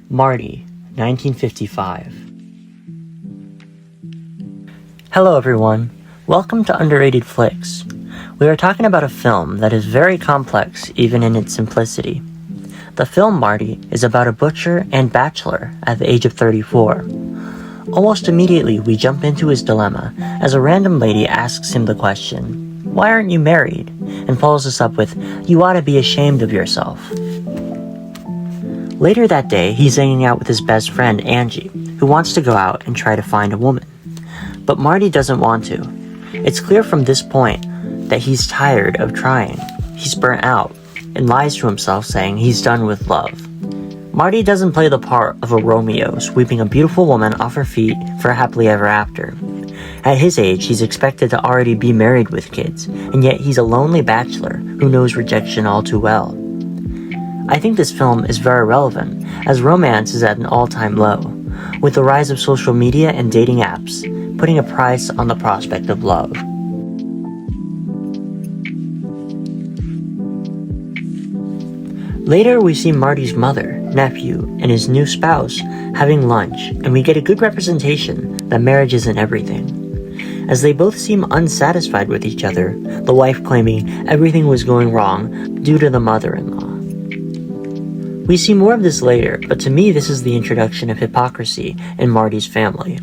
Marty, 1955. Hello everyone, welcome to Underrated Flicks. We are talking about a film that is very complex even in its simplicity. The film Marty is about a butcher and bachelor at the age of 34. Almost immediately we jump into his dilemma as a random lady asks him the question, "Why aren't you married?" and follows us up with, "You ought to be ashamed of yourself." Later that day, he's hanging out with his best friend Angie, who wants to go out and try to find a woman. But Marty doesn't want to. It's clear from this point that he's tired of trying. He's burnt out and lies to himself saying he's done with love. Marty doesn't play the part of a Romeo sweeping a beautiful woman off her feet for happily ever after. At his age, he's expected to already be married with kids, and yet he's a lonely bachelor who knows rejection all too well. I think this film is very relevant, as romance is at an all-time low, with the rise of social media and dating apps, putting a price on the prospect of love. Later, we see Marty's mother, nephew, and his new spouse having lunch, and we get a good representation that marriage isn't everything. As they both seem unsatisfied with each other, the wife claiming everything was going wrong due to the mother-in-law. We see more of this later, but to me this is the introduction of hypocrisy in Marty's family.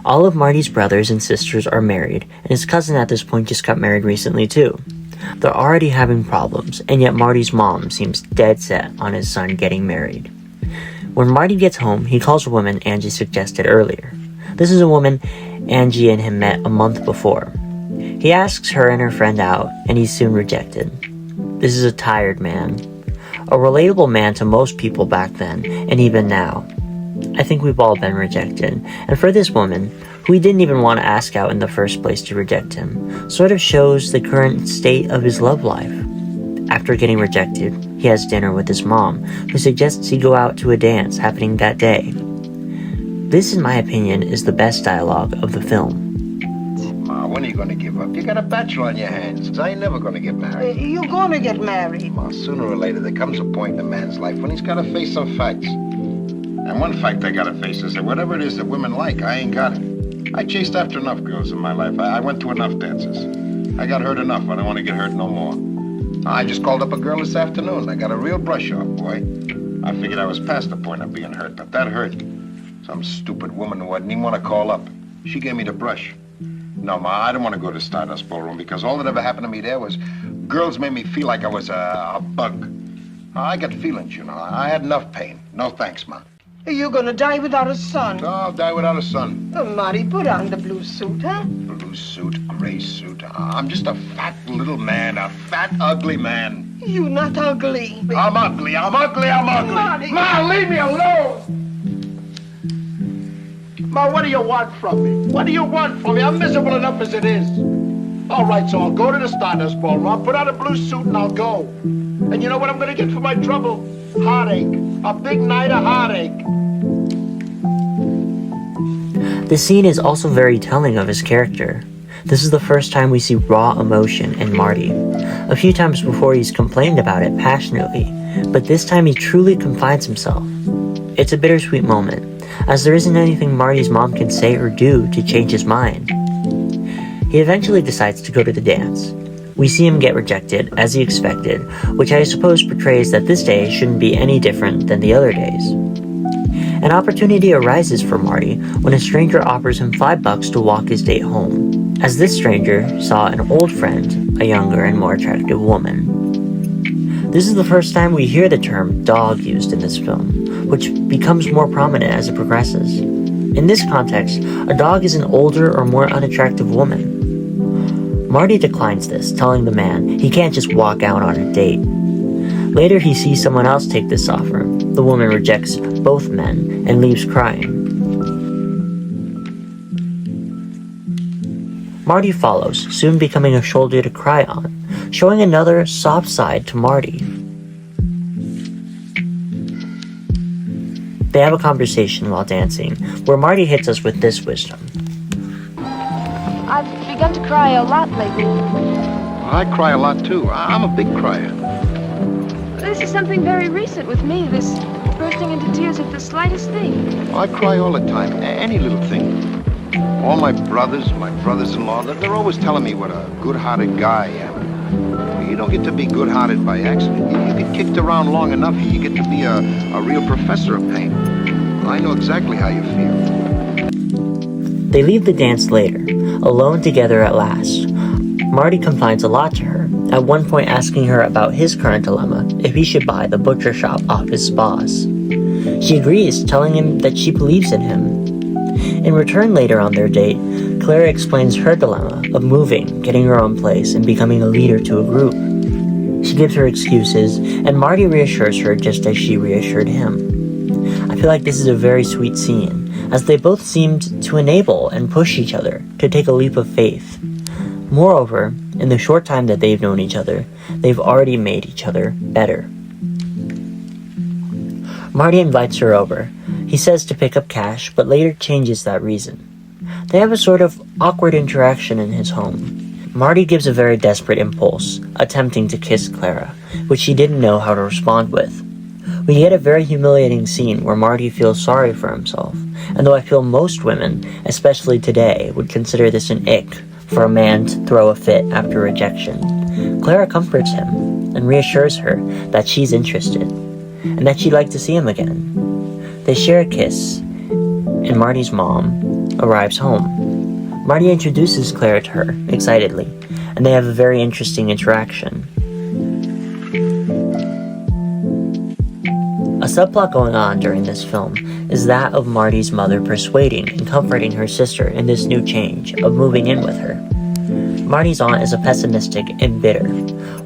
All of Marty's brothers and sisters are married, and his cousin at this point just got married recently too. They're already having problems, and yet Marty's mom seems dead set on his son getting married. When Marty gets home, he calls a woman Angie suggested earlier. This is a woman Angie and him met a month before. He asks her and her friend out, and he's soon rejected. This is a tired man. A relatable man to most people back then, and even now. I think we've all been rejected, and for this woman, who he didn't even want to ask out in the first place to reject him, sort of shows the current state of his love life. After getting rejected, he has dinner with his mom, who suggests he go out to a dance happening that day. This, in my opinion, is the best dialogue of the film. Ma, when are you gonna give up? You got a bachelor on your hands. 'Cause I ain't never gonna get married. You're gonna get married. Ma, sooner or later, there comes a point in a man's life when he's gotta face some facts. And one fact I gotta face is that whatever it is that women like, I ain't got it. I chased after enough girls in my life. I went to enough dances. I got hurt enough. I don't want to get hurt no more. I just called up a girl this afternoon. I got a real brush off, boy. I figured I was past the point of being hurt, but that hurt. Some stupid woman who I didn't even want to call up. She gave me the brush. No, Ma, I don't want to go to Stardust Ballroom because all that ever happened to me there was girls made me feel like I was a bug. I got feelings, you know. I had enough pain. No thanks, Ma. You're gonna die without a son. No, I'll die without a son. Oh, Marty, put on the blue suit, huh? Blue suit, gray suit. I'm just a fat little man, a fat, ugly man. You're not ugly. I'm ugly, I'm ugly, I'm ugly. Marty. Ma, leave me alone! Ma, what do you want from me? What do you want from me? I'm miserable enough as it is. All right, so I'll go to the Stardust Ballroom. I'll put on a blue suit and I'll go. And you know what I'm gonna get for my trouble? Heartache. A big night of heartache. The scene is also very telling of his character. This is the first time we see raw emotion in Marty. A few times before he's complained about it passionately, but this time he truly confides himself. It's a bittersweet moment, as there isn't anything Marty's mom can say or do to change his mind. He eventually decides to go to the dance. We see him get rejected, as he expected, which I suppose portrays that this day shouldn't be any different than the other days. An opportunity arises for Marty when a stranger offers him $5 to walk his date home, as this stranger saw an old friend, a younger and more attractive woman. This is the first time we hear the term dog used in this film, which becomes more prominent as it progresses. In this context, a dog is an older or more unattractive woman. Marty declines this, telling the man he can't just walk out on a date. Later, he sees someone else take this offer. The woman rejects both men and leaves crying. Marty follows, soon becoming a shoulder to cry on, showing another soft side to Marty. They have a conversation while dancing, where Marty hits us with this wisdom. I've begun to cry a lot lately. I cry a lot too. I'm a big crier. This is something very recent with me, this bursting into slightest thing. Well, I cry all the time, any little thing. All my brothers-in-law, they're always telling me what a good-hearted guy I am. You don't get to be good-hearted by accident. You get kicked around long enough, you get to be a real professor of pain. I know exactly how you feel. They leave the dance later, alone together at last. Marty confides a lot to her, at one point asking her about his current dilemma, if he should buy the butcher shop off his boss. She agrees, telling him that she believes in him. In return later on their date, Clara explains her dilemma of moving, getting her own place, and becoming a leader to a group. She gives her excuses, and Marty reassures her just as she reassured him. I feel like this is a very sweet scene, as they both seemed to enable and push each other to take a leap of faith. Moreover, in the short time that they've known each other, they've already made each other better. Marty invites her over. He says to pick up cash, but later changes that reason. They have a sort of awkward interaction in his home. Marty gives a very desperate impulse, attempting to kiss Clara, which she didn't know how to respond with. We get a very humiliating scene where Marty feels sorry for himself, and though I feel most women, especially today, would consider this an ick for a man to throw a fit after rejection, Clara comforts him and reassures her that she's interested, and that she'd like to see him again. They share a kiss, and Marty's mom arrives home. Marty introduces Clara to her, excitedly, and they have a very interesting interaction. A subplot going on during this film is that of Marty's mother persuading and comforting her sister in this new change of moving in with her. Marty's aunt is a pessimistic and bitter,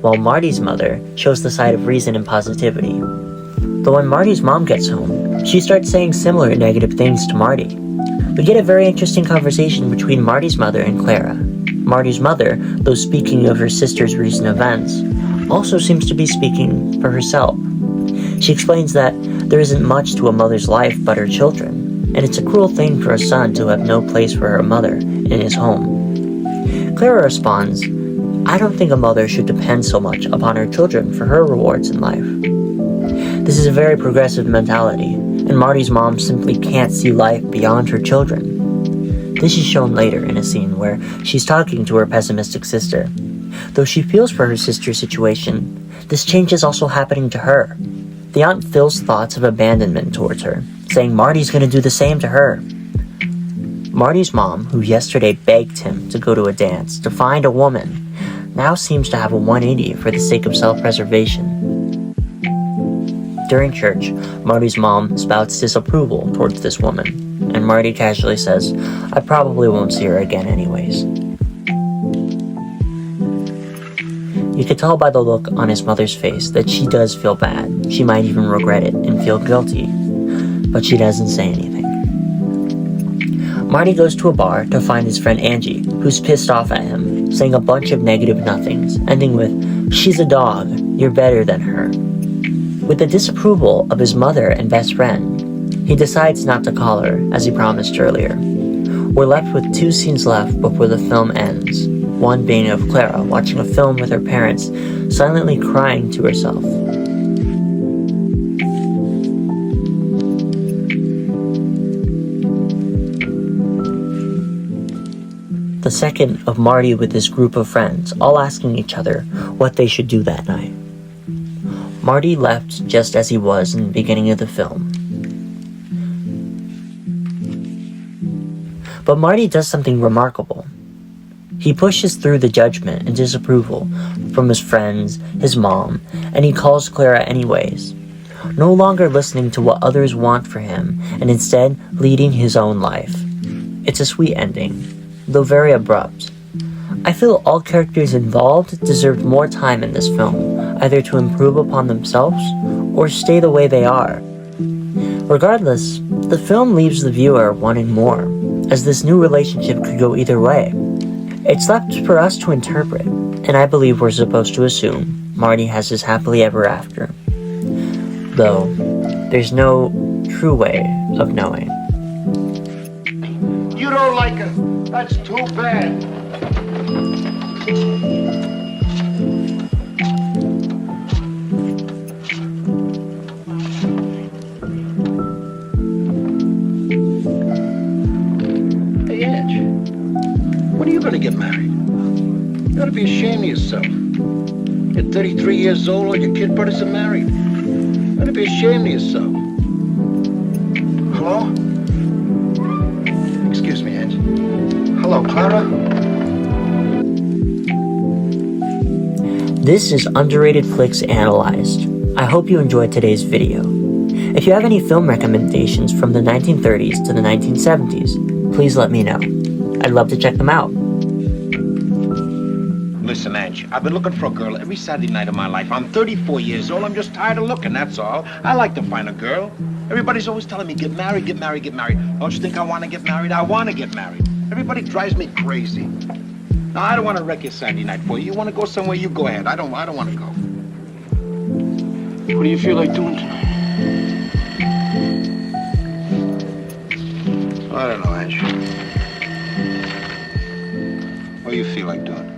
while Marty's mother shows the side of reason and positivity. Though when Marty's mom gets home, she starts saying similar negative things to Marty. We get a very interesting conversation between Marty's mother and Clara. Marty's mother, though speaking of her sister's recent events, also seems to be speaking for herself. She explains that there isn't much to a mother's life but her children, and it's a cruel thing for a son to have no place for her mother in his home. Clara responds, "I don't think a mother should depend so much upon her children for her rewards in life." This is a very progressive mentality, and Marty's mom simply can't see life beyond her children. This is shown later in a scene where she's talking to her pessimistic sister. Though she feels for her sister's situation, this change is also happening to her. The aunt feels thoughts of abandonment towards her, saying Marty's going to do the same to her. Marty's mom, who yesterday begged him to go to a dance to find a woman, now seems to have a 180 for the sake of self-preservation. During church, Marty's mom spouts disapproval towards this woman, and Marty casually says, "I probably won't see her again anyways." You could tell by the look on his mother's face that she does feel bad. She might even regret it and feel guilty, but she doesn't say anything. Marty goes to a bar to find his friend Angie, who's pissed off at him, saying a bunch of negative nothings, ending with, "She's a dog, you're better than her." With the disapproval of his mother and best friend, he decides not to call her, as he promised earlier. We're left with 2 scenes left before the film ends, one being of Clara watching a film with her parents, silently crying to herself. The second of Marty with his group of friends, all asking each other what they should do that night. Marty left just as he was in the beginning of the film. But Marty does something remarkable. He pushes through the judgment and disapproval from his friends, his mom, and he calls Clara anyways, no longer listening to what others want for him and instead leading his own life. It's a sweet ending, though very abrupt. I feel all characters involved deserved more time in this film, either to improve upon themselves or stay the way they are. Regardless, the film leaves the viewer wanting more, as this new relationship could go either way. It's left for us to interpret, and I believe we're supposed to assume Marty has his happily ever after. Though, there's no true way of knowing. You don't like her. That's too bad. get married. You ought to be ashamed of yourself. You're 33 years old, all your kid brothers are married. You ought to be ashamed of yourself. Hello? Excuse me, Angie. Hello, Clara? This is Underrated Flicks Analyzed. I hope you enjoyed today's video. If you have any film recommendations from the 1930s to the 1970s, please let me know. I'd love to check them out. Listen, Ange, I've been looking for a girl every Saturday night of my life. I'm 34 years old. I'm just tired of looking, that's all. I like to find a girl. Everybody's always telling me, get married, get married, get married. Don't you think I want to get married? I want to get married. Everybody drives me crazy. Now, I don't want to wreck your Saturday night for you. You want to go somewhere, you go ahead. I don't want to go. What do you feel like doing tonight? I don't know, Ange. What do you feel like doing?